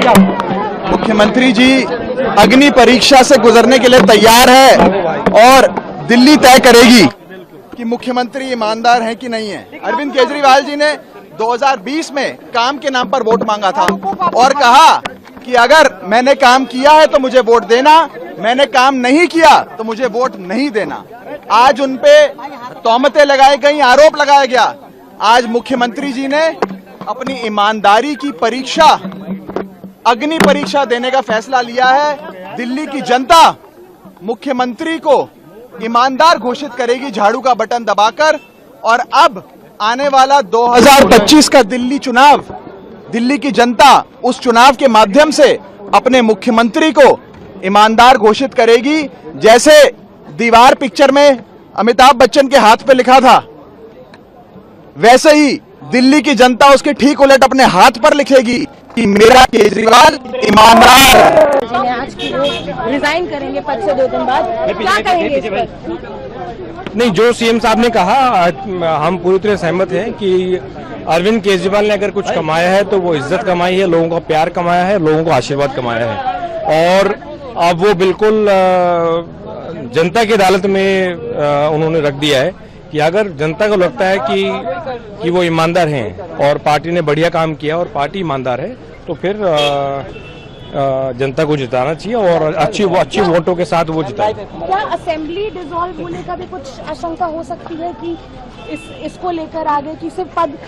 मुख्यमंत्री जी अग्नि परीक्षा से गुजरने के लिए तैयार है और दिल्ली तय करेगी कि मुख्यमंत्री ईमानदार हैं कि नहीं है। अरविंद केजरीवाल जी ने 2020 में काम के नाम पर वोट मांगा था और कहा कि अगर मैंने काम किया है तो मुझे वोट देना, मैंने काम नहीं किया तो मुझे वोट नहीं देना। आज उनपे तोहमतें लगाई गई, आरोप लगाया गया। आज मुख्यमंत्री जी ने अपनी ईमानदारी की परीक्षा, अग्नि परीक्षा देने का फैसला लिया है। दिल्ली की जनता मुख्यमंत्री को ईमानदार घोषित करेगी झाड़ू का बटन दबाकर। और अब आने वाला 2025 का दिल्ली चुनाव, दिल्ली की जनता उस चुनाव के माध्यम से अपने मुख्यमंत्री को ईमानदार घोषित करेगी। जैसे दीवार पिक्चर में अमिताभ बच्चन के हाथ पे लिखा था, वैसे ही दिल्ली की जनता उसके ठीक उलट अपने हाथ पर लिखेगी कि मेरा केजरीवाल ईमानदार है। आज रिजाइन करेंगे पद से 2 दिन बाद, क्या कहेंगे इस पर? नहीं, जो सीएम साहब ने कहा हम पूरी तरह सहमत हैं कि अरविंद केजरीवाल ने अगर कुछ कमाया है तो वो इज्जत कमाई है, लोगों का प्यार कमाया है, लोगों को आशीर्वाद कमाया है। और अब वो बिल्कुल जनता की अदालत में उन्होंने रख दिया है कि अगर जनता को लगता है कि वो ईमानदार हैं और पार्टी ने बढ़िया काम किया और पार्टी ईमानदार है तो फिर जनता को जिताना चाहिए और अच्छी वोटों के साथ वो जिताए। क्या असेंबली डिसॉल्व होने का भी कुछ आशंका हो सकती है कि इसको लेकर आगे कि सिर्फ पद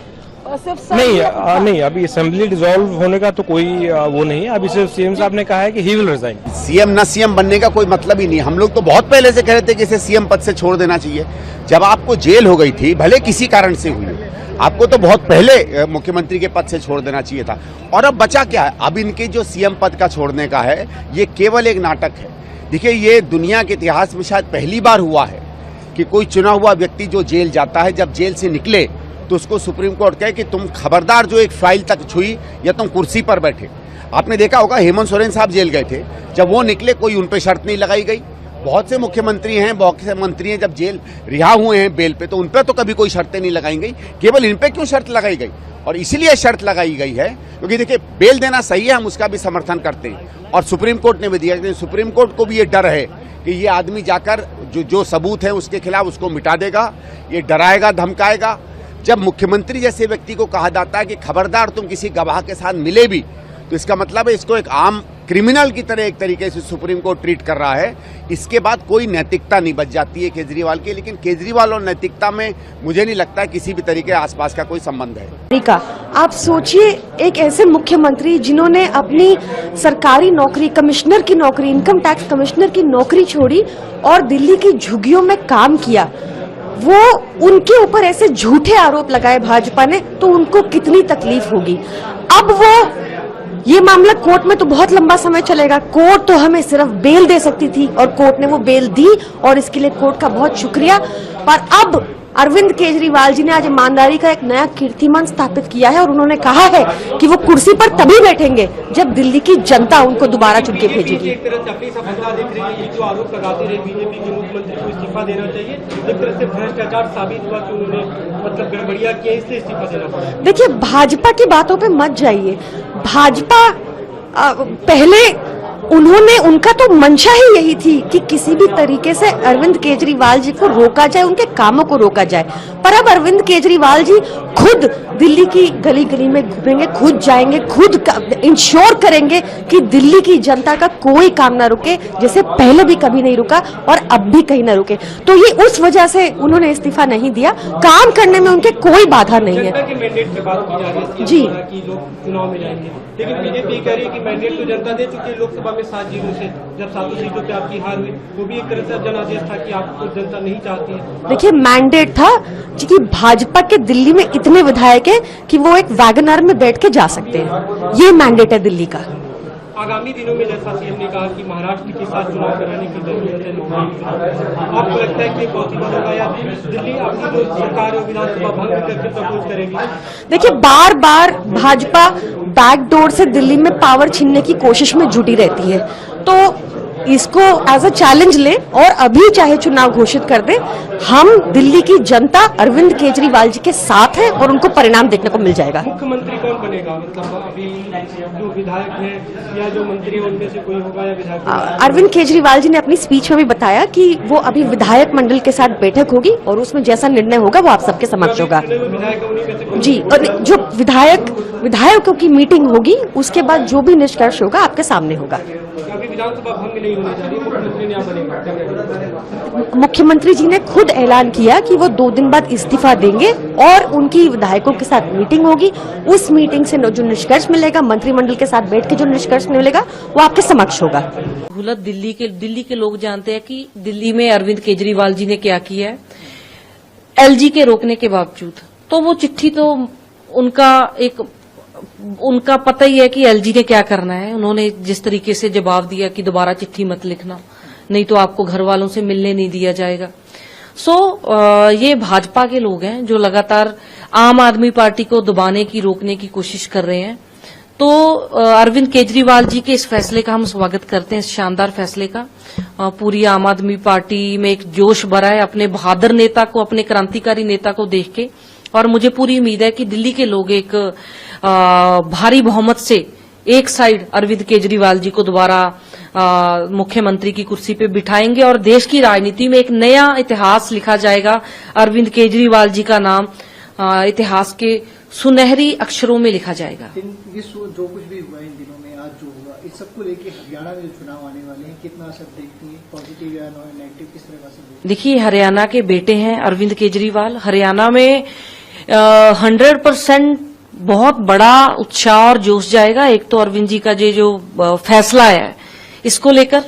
नहीं, अभी असेंबली डिसॉल्व होने का तो कोई वो नहीं है। अभी सिर्फ सीएम साहब ने कहा है कि ही विल रिजाइन। सीएम न सीएम बनने का कोई मतलब ही नहीं। हम लोग तो बहुत पहले से कह रहे थे कि इसे सीएम पद से छोड़ देना चाहिए। जब आपको जेल हो गई थी, भले किसी कारण से हुई, आपको तो बहुत पहले मुख्यमंत्री के पद से छोड़ देना चाहिए था। और अब बचा क्या है? अब इनके जो सीएम पद का छोड़ने का है, ये केवल एक नाटक है। देखिए, ये दुनिया के इतिहास में शायद पहली बार हुआ है कि कोई चुना हुआ व्यक्ति जो जेल जाता है, जब जेल से निकले तो उसको सुप्रीम कोर्ट कहे कि तुम खबरदार जो एक फाइल तक छुई या तुम कुर्सी पर बैठे। आपने देखा होगा हेमंत सोरेन साहब जेल गए थे, जब वो निकले कोई उन पे शर्त नहीं लगाई गई। बहुत से मुख्यमंत्री हैं, बहुत से मंत्री हैं, जब जेल रिहा हुए हैं बेल पे तो उन पे तो कभी कोई शर्तें नहीं लगाई गई। केवल इन पे क्यों शर्त लगाई गई? और इसीलिए शर्त लगाई गई है क्योंकि देखिए, बेल देना सही है, हम उसका भी समर्थन करते हैं और सुप्रीम कोर्ट ने भी दिया। सुप्रीम कोर्ट को भी ये डर है कि ये आदमी जाकर जो सबूत है उसके खिलाफ उसको मिटा देगा, ये डराएगा, धमकाएगा। जब मुख्यमंत्री जैसे व्यक्ति को कहा जाता है कि खबरदार तुम किसी गवाह के साथ मिले भी, तो इसका मतलब है इसको एक आम क्रिमिनल की तरह एक तरीके से सुप्रीम कोर्ट ट्रीट कर रहा है। इसके बाद कोई नैतिकता नहीं बच जाती है केजरीवाल की। लेकिन केजरीवाल और नैतिकता में मुझे नहीं लगता है किसी भी तरीके आसपास का कोई संबंध है। आप सोचिए, एक ऐसे मुख्यमंत्री जिन्होंने अपनी सरकारी नौकरी, कमिश्नर की नौकरी, इनकम टैक्स कमिश्नर की नौकरी छोड़ी और दिल्ली की झुग्गियों में काम किया, वो उनके ऊपर ऐसे झूठे आरोप लगाए भाजपा ने, तो उनको कितनी तकलीफ होगी। अब वो ये मामला कोर्ट में तो बहुत लंबा समय चलेगा। कोर्ट तो हमें सिर्फ बेल दे सकती थी और कोर्ट ने वो बेल दी और इसके लिए कोर्ट का बहुत शुक्रिया। पर अब अरविंद केजरीवाल जी ने आज ईमानदारी का एक नया कीर्तिमान स्थापित किया है और उन्होंने कहा है कि वो कुर्सी पर तभी बैठेंगे जब दिल्ली की जनता उनको दोबारा चुन के भेजेगी। एक तरह से अपनी सफलता देख रही है, जो आरोप लगाते रहे बीजेपी के मुख्यमंत्री को इस्तीफा देना चाहिए। एक तरह से भ्रष्टाचार साबित हुआ कि उन्होंने मतलब गड़बड़ियां किया, इसलिए इस्तीफा देना पड़ा। देखिए, भाजपा की बातों पे मत जाइए। भाजपा पहले उनका तो मंशा ही यही थी कि किसी भी तरीके से अरविंद केजरीवाल जी को रोका जाए, उनके कामों को रोका जाए। पर अब अरविंद केजरीवाल जी खुद दिल्ली की गली गली में घूमेंगे, खुद जाएंगे, खुद इंश्योर करेंगे कि दिल्ली की जनता का कोई काम ना रुके, जैसे पहले भी कभी नहीं रुका और अब भी कहीं ना रुके। तो ये उस वजह से उन्होंने इस्तीफा नहीं दिया। काम करने में उनके कोई बाधा नहीं है। जनता के मैंडेट पे बात की जा रही है जी, कि लोग चुनाव में जाएंगे, लेकिन बीजेपी कह रही है कि मैंडेट तो जनता दे चुकी है लोकसभा में 7-0 से, जब 7 सीटों पे आपकी हार हुई, वो भी एक तरह से जनादेश था कि आपको जनता नहीं चाहती है। देखिए, मैंडेट था कि भाजपा के दिल्ली में इतने विधायक हैं कि वो एक वैगनर में बैठ के जा सकते हैं। ये मैंडेट है दिल्ली का। आगामी दिनों में जैसा सीएम ने कहा कि महाराष्ट्र के साथ चुनाव कराने की जरूरत है, आपको लगता है कि पॉसिबल होगा या दिल्ली अपनी जो सरकार है विधानसभा भंग करके प्रपोज करेगी? देखिए, बार बार भाजपा बैकडोर से दिल्ली में पावर छीनने की कोशिश में जुटी रहती है। तो इसको एज अ चैलेंज ले और अभी चाहे चुनाव घोषित कर दे, हम दिल्ली की जनता अरविंद केजरीवाल जी के साथ है और उनको परिणाम देखने को मिल जाएगा। मुख्यमंत्री कौन बनेगा? मतलब अभी जो विधायक है या जो मंत्री है उनमें से कोई होगा या विधायक? अरविंद केजरीवाल जी ने अपनी स्पीच में भी बताया कि वो अभी विधायक मंडल के साथ बैठक होगी और उसमें जैसा निर्णय होगा वो आप सबके समक्ष होगा। जी, और जो विधायकों की मीटिंग होगी उसके बाद जो भी निष्कर्ष होगा आपके सामने होगा। अभी विधानसभा भंग नहीं होने जा रही, मुख्यमंत्री ने बनेगा। मुख्यमंत्री जी ने खुद ऐलान किया कि वो 2 दिन बाद इस्तीफा देंगे और उनकी विधायकों के साथ मीटिंग होगी। उस मीटिंग से जो निष्कर्ष मिलेगा, मंत्रिमंडल के साथ बैठ के जो निष्कर्ष मिलेगा वो आपके समक्ष होगा। हुलत दिल्ली के लोग जानते हैं कि दिल्ली में अरविंद केजरीवाल जी ने क्या किया है। एलजी के रोकने के बावजूद तो वो चिट्ठी तो उनका पता ही है कि एलजी ने क्या करना है। उन्होंने जिस तरीके से जवाब दिया कि दोबारा चिट्ठी मत लिखना, नहीं तो आपको घर वालों से मिलने नहीं दिया जाएगा। ये भाजपा के लोग हैं जो लगातार आम आदमी पार्टी को दबाने की, रोकने की कोशिश कर रहे हैं। तो अरविंद केजरीवाल जी के इस फैसले का हम स्वागत करते हैं, इस शानदार फैसले का। पूरी आम आदमी पार्टी में एक जोश भरा है अपने बहादुर नेता को, अपने क्रांतिकारी नेता को देख के। और मुझे पूरी उम्मीद है कि दिल्ली के लोग एक भारी बहुमत से एक साइड अरविंद केजरीवाल जी को दोबारा मुख्यमंत्री की कुर्सी पे बिठाएंगे और देश की राजनीति में एक नया इतिहास लिखा जाएगा। अरविंद केजरीवाल जी का नाम इतिहास के सुनहरी अक्षरों में लिखा जाएगा। जो कुछ भी हुआ इन दिनों में, आज जो हुआ, इस सबको लेके हरियाणा में जो चुनाव आने वाले हैं, कितना असर देखती है, पॉजिटिव या नेगेटिव, किस तरह का असर? देखिए, हरियाणा के बेटे हैं अरविंद केजरीवाल। हरियाणा में 100% बहुत बड़ा उत्साह और जोश जाएगा। एक तो अरविंद जी का जो फैसला है इसको लेकर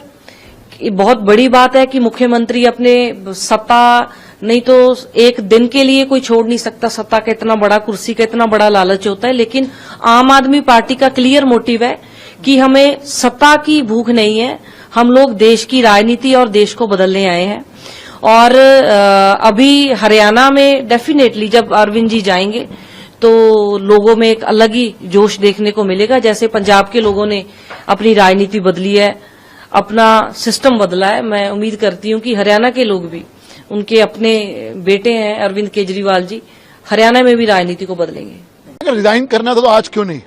बहुत बड़ी बात है कि मुख्यमंत्री अपने सत्ता नहीं तो एक दिन के लिए कोई छोड़ नहीं सकता। सत्ता का इतना बड़ा, कुर्सी का इतना बड़ा लालच होता है, लेकिन आम आदमी पार्टी का क्लियर मोटिव है कि हमें सत्ता की भूख नहीं है, हम लोग देश की राजनीति और देश को बदलने आए हैं। और अभी हरियाणा में डेफिनेटली जब अरविंद जी जाएंगे तो लोगों में एक अलग ही जोश देखने को मिलेगा। जैसे पंजाब के लोगों ने अपनी राजनीति बदली है, अपना सिस्टम बदला है, मैं उम्मीद करती हूं कि हरियाणा के लोग भी, उनके अपने बेटे हैं अरविंद केजरीवाल जी, हरियाणा में भी राजनीति को बदलेंगे। अगर रिजाइन करना था तो आज क्यों नहीं?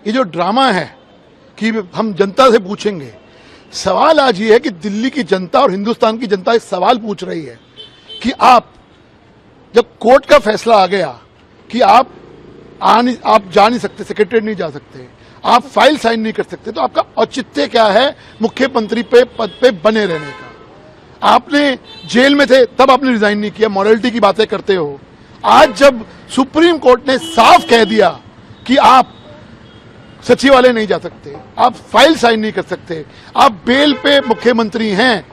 ये जो ड्रामा है कि हम जनता से पूछेंगे, सवाल आज ये है कि दिल्ली की जनता और हिंदुस्तान की जनता एक सवाल पूछ रही है कि आप जब कोर्ट का फैसला आ गया कि आप जा नहीं सकते, सेक्रेटरीट नहीं जा सकते, आप फाइल साइन नहीं कर सकते, तो आपका औचित्य क्या है मुख्यमंत्री पे पद पे बने रहने का? आपने जेल में थे तब आपने रिजाइन नहीं किया, मॉरलिटी की बातें करते हो। आज जब सुप्रीम कोर्ट ने साफ कह दिया कि आप सचिवालय नहीं जा सकते, आप फाइल साइन नहीं कर सकते, आप बेल पे मुख्यमंत्री हैं,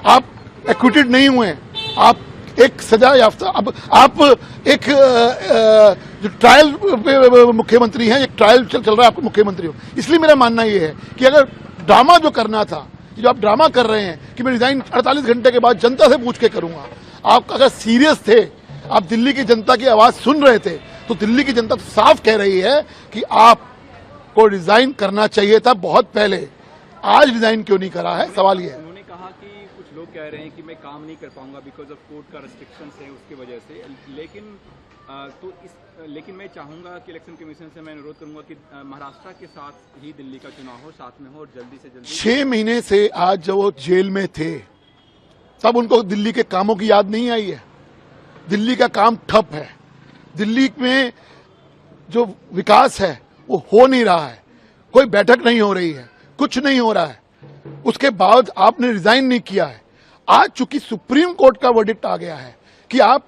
आप एक्विटेड नहीं हुए, आप एक सजा याफ्ता, अब आप एक जो ट्रायल पे मुख्यमंत्री हैं, एक ट्रायल चल रहा है, आपको मुख्यमंत्री हो। इसलिए मेरा मानना यह है कि अगर ड्रामा जो करना था, जो आप ड्रामा कर रहे हैं कि मैं रिजाइन 48 घंटे के बाद जनता से पूछ के करूंगा, आप अगर सीरियस थे, आप दिल्ली की जनता की आवाज सुन रहे थे, तो दिल्ली की जनता तो साफ कह रही है कि आपको रिजाइन करना चाहिए था बहुत पहले। आज रिजाइन क्यों नहीं करा है, सवाल ये है। उन्होंने कहा कि कुछ लोग कह रहे हैं कि मैं काम नहीं कर पाऊंगा बिकॉज ऑफ कोर्ट का रेस्ट्रिक्शंस है, उसकी वजह से। लेकिन मैं चाहूंगा कि इलेक्शन कमीशन से मैं अनुरोध करूंगा कि महाराष्ट्र के साथ ही दिल्ली का चुनाव हो, साथ में हो और जल्दी से जल्दी। 6 महीने से आज जब वो जेल में थे तब उनको दिल्ली के कामों की याद नहीं आई है। दिल्ली का काम ठप है, दिल्ली में जो विकास है वो हो नहीं रहा है, कोई बैठक नहीं हो रही है, कुछ नहीं हो रहा है। उसके बाद आपने रिजाइन नहीं किया है। आज चूंकि सुप्रीम कोर्ट का वर्डिक्ट आ गया है कि आप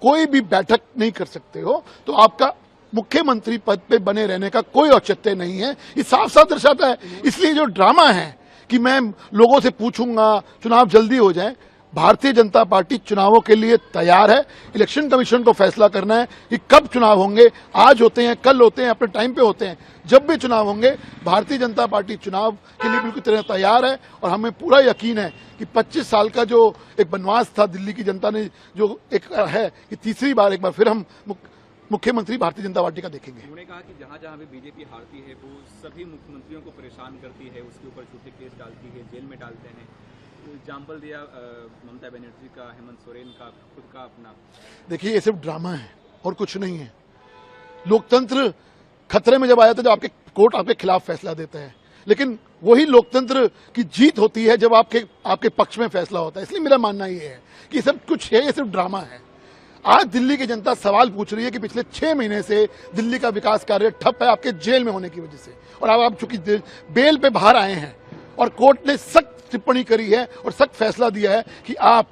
कोई भी बैठक नहीं कर सकते हो, तो आपका मुख्यमंत्री पद पे बने रहने का कोई औचित्य नहीं है। ये साफ साफ दर्शाता है। इसलिए जो ड्रामा है कि मैं लोगों से पूछूंगा चुनाव जल्दी हो जाए, भारतीय जनता पार्टी चुनावों के लिए तैयार है। इलेक्शन कमीशन को फैसला करना है कि कब चुनाव होंगे, आज होते हैं, कल होते हैं, अपने टाइम पे होते हैं, जब भी चुनाव होंगे भारतीय जनता पार्टी चुनाव के लिए बिल्कुल तैयार है। और हमें पूरा यकीन है कि 25 साल का जो एक वनवास था दिल्ली की जनता ने, जो एक है कि तीसरी बार एक बार फिर हम मुख्यमंत्री भारतीय जनता पार्टी का देखेंगे। उन्होंने कहा कि जहां जहां भी बीजेपी हारती है वो सभी मुख्यमंत्रियों को परेशान करती है, उसके ऊपर झूठे केस डालती है, जेल में डालते हैं। एग्जाम्पल दिया ममता बनर्जी का, हेमंत सोरेन का, खुद का अपना। देखिए, ये सिर्फ ड्रामा है और कुछ नहीं है। लोकतंत्र खतरे में जब आ जाता है, जब आपके कोर्ट आपके खिलाफ फैसला देता है, लेकिन वही लोकतंत्र की जीत होती है जब आपके पक्ष में फैसला होता है। इसलिए मेरा मानना ये है कि सब कुछ है, ये सिर्फ ड्रामा है। आज दिल्ली की जनता सवाल पूछ रही है कि पिछले 6 महीने से दिल्ली का विकास कार्य ठप है आपके जेल में होने की वजह से, और अब आप चूंकि बेल पे बाहर आए हैं और कोर्ट ने सख्त टिप्पणी करी है और सख्त फैसला दिया है कि आप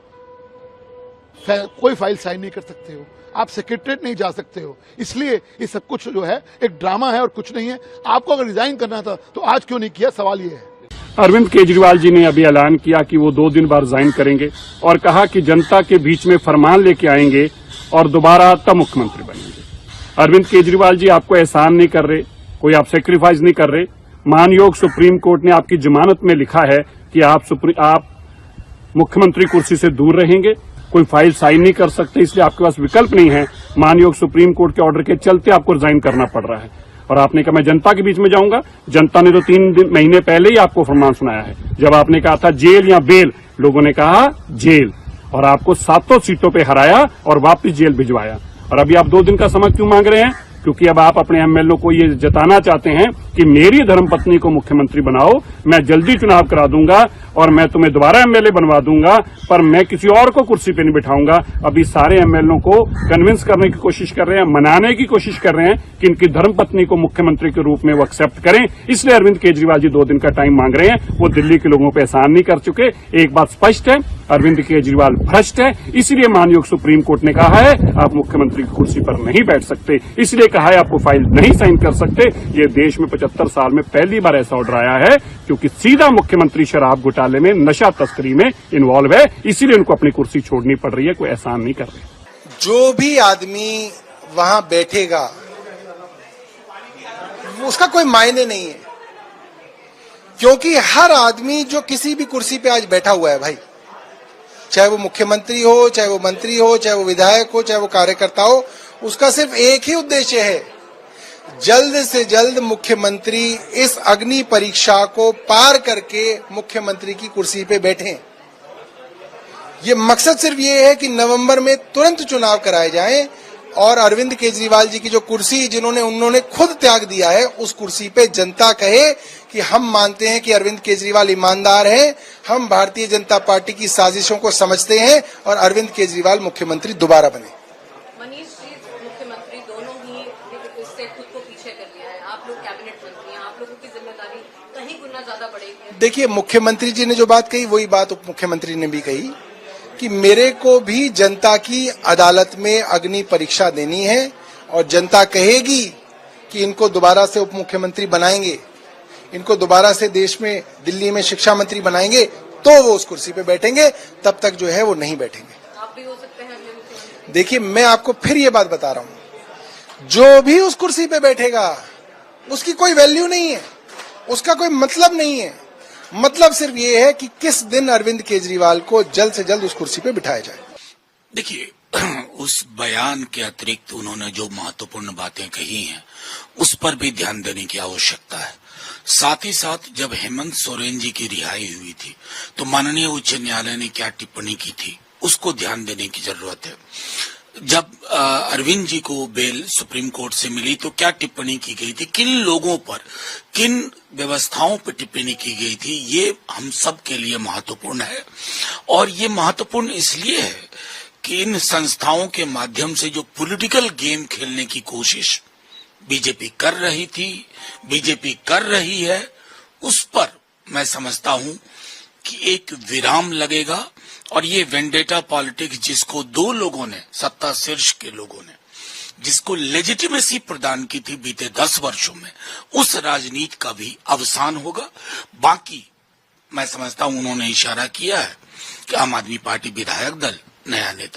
कोई फाइल साइन नहीं कर सकते हो, आप सेक्रेटरीट नहीं जा सकते हो। इसलिए ये सब कुछ जो है एक ड्रामा है और कुछ नहीं है। आपको अगर रिजाइन करना था तो आज क्यों नहीं किया, सवाल ये है। अरविंद केजरीवाल जी ने अभी ऐलान किया कि वो 2 दिन बाद रिजाइन करेंगे और कहा कि जनता के बीच में फरमान लेके आएंगे और दोबारा तब मुख्यमंत्री बनेंगे। अरविंद केजरीवाल जी आपको एहसान नहीं कर रहे, कोई आप सेक्रीफाइस नहीं कर रहे। मानयोग सुप्रीम कोर्ट ने आपकी जमानत में लिखा है कि आप मुख्यमंत्री कुर्सी से दूर रहेंगे, कोई फाइल साइन नहीं कर सकते, इसलिए आपके पास विकल्प नहीं है। मानयोग सुप्रीम कोर्ट के ऑर्डर के चलते आपको रिजाइन करना पड़ रहा है। और आपने कहा मैं जनता के बीच में जाऊंगा। जनता ने तो 3 महीने पहले ही आपको फरमान सुनाया है। जब आपने कहा था जेल या बेल, लोगों ने कहा जेल, और आपको 7 सीटों पे हराया और वापस जेल भिजवाया। और अभी आप 2 दिन का समय क्यों मांग रहे हैं? क्योंकि अब आप अपने एमएलए को ये जताना चाहते हैं कि मेरी धर्मपत्नी को मुख्यमंत्री बनाओ, मैं जल्दी चुनाव करा दूंगा और मैं तुम्हें दोबारा एमएलए बनवा दूंगा, पर मैं किसी और को कुर्सी पे नहीं बिठाऊंगा। अभी सारे एमएलए को कन्विंस करने की कोशिश कर रहे हैं, मनाने की कोशिश कर रहे हैं कि इनकी धर्मपत्नी को मुख्यमंत्री के रूप में वो एक्सेप्ट करें। इसलिए अरविंद केजरीवाल जी 2 दिन का टाइम मांग रहे हैं। वो दिल्ली के लोगों पर एहसान नहीं कर चुके। एक बात स्पष्ट है, अरविंद केजरीवाल भ्रष्ट है। इसलिए मानयोग सुप्रीम कोर्ट ने कहा है आप मुख्यमंत्री की कुर्सी पर नहीं बैठ सकते। इसलिए कहा है आपको फाइल नहीं साइन कर सकते। ये देश में 75 साल में पहली बार ऐसा ऑर्डर आया है, क्योंकि सीधा मुख्यमंत्री शराब घोटाले में, नशा तस्करी में इन्वॉल्व है। इसीलिए उनको अपनी कुर्सी छोड़नी पड़ रही है, कोई एहसान नहीं कर रहे। जो भी आदमी वहां बैठेगा उसका कोई मायने नहीं है, क्योंकि हर आदमी जो किसी भी कुर्सी पे आज बैठा हुआ है भाई, चाहे वो मुख्यमंत्री हो, चाहे वो मंत्री हो, चाहे वो विधायक हो, चाहे वो कार्यकर्ता हो, उसका सिर्फ एक ही उद्देश्य है, जल्द से जल्द मुख्यमंत्री इस अग्नि परीक्षा को पार करके मुख्यमंत्री की कुर्सी पे बैठें। ये मकसद सिर्फ ये है कि नवंबर में तुरंत चुनाव कराए जाएं और अरविंद केजरीवाल जी की जो कुर्सी उन्होंने खुद त्याग दिया है, उस कुर्सी पे जनता कहे कि हम मानते हैं कि अरविंद केजरीवाल ईमानदार हैं, हम भारतीय जनता पार्टी की साजिशों को समझते हैं और अरविंद केजरीवाल मुख्यमंत्री दोबारा बने। मनीष जी मुख्यमंत्री दोनों ही इससे खुद को पीछे कर लिया है। आप लोग कैबिनेट मंत्री हैं, आप लोगों की जिम्मेदारी कहीं गुना ज्यादा बढ़ेगी। देखिए, मुख्यमंत्री जी ने जो बात कही वही बात उप मुख्यमंत्री ने भी कही कि मेरे को भी जनता की अदालत में अग्नि परीक्षा देनी है और जनता कहेगी कि इनको दोबारा से उप मुख्यमंत्री बनाएंगे, इनको दोबारा से देश में दिल्ली में शिक्षा मंत्री बनाएंगे, तो वो उस कुर्सी पे बैठेंगे। तब तक जो है वो नहीं बैठेंगे। आप भी हो सकते हैं अगले मुख्यमंत्री। देखिए, मैं आपको फिर ये बात बता रहा हूं, जो भी उस कुर्सी पे बैठेगा उसकी कोई वैल्यू नहीं है, उसका कोई मतलब नहीं है। मतलब सिर्फ ये है कि किस दिन अरविंद केजरीवाल को जल्द से जल्द उस कुर्सी पे बिठाया जाए। देखिए, उस बयान के अतिरिक्त उन्होंने जो महत्वपूर्ण बातें कही हैं उस पर भी ध्यान देने की आवश्यकता है। साथ ही साथ जब हेमंत सोरेन जी की रिहाई हुई थी तो माननीय उच्च न्यायालय ने क्या टिप्पणी की थी उसको ध्यान देने की जरूरत है। जब अरविंद जी को बेल सुप्रीम कोर्ट से मिली तो क्या टिप्पणी की गई थी, किन लोगों पर, किन व्यवस्थाओं पर टिप्पणी की गई थी, ये हम सब के लिए महत्वपूर्ण है। और ये महत्वपूर्ण इसलिए है कि इन संस्थाओं के माध्यम से जो पॉलिटिकल गेम खेलने की कोशिश बीजेपी कर रही थी, बीजेपी कर रही है, उस पर मैं समझता हूं कि एक विराम लगेगा। और ये वेंडेटा पॉलिटिक्स जिसको 2 लोगों ने, सत्ता शीर्ष के लोगों ने, जिसको लेजिटिमेसी प्रदान की थी बीते 10 वर्षों में, उस राजनीति का भी अवसान होगा। बाकी मैं समझता हूं उन्होंने इशारा किया है कि आम आदमी पार्टी विधायक दल नया नेता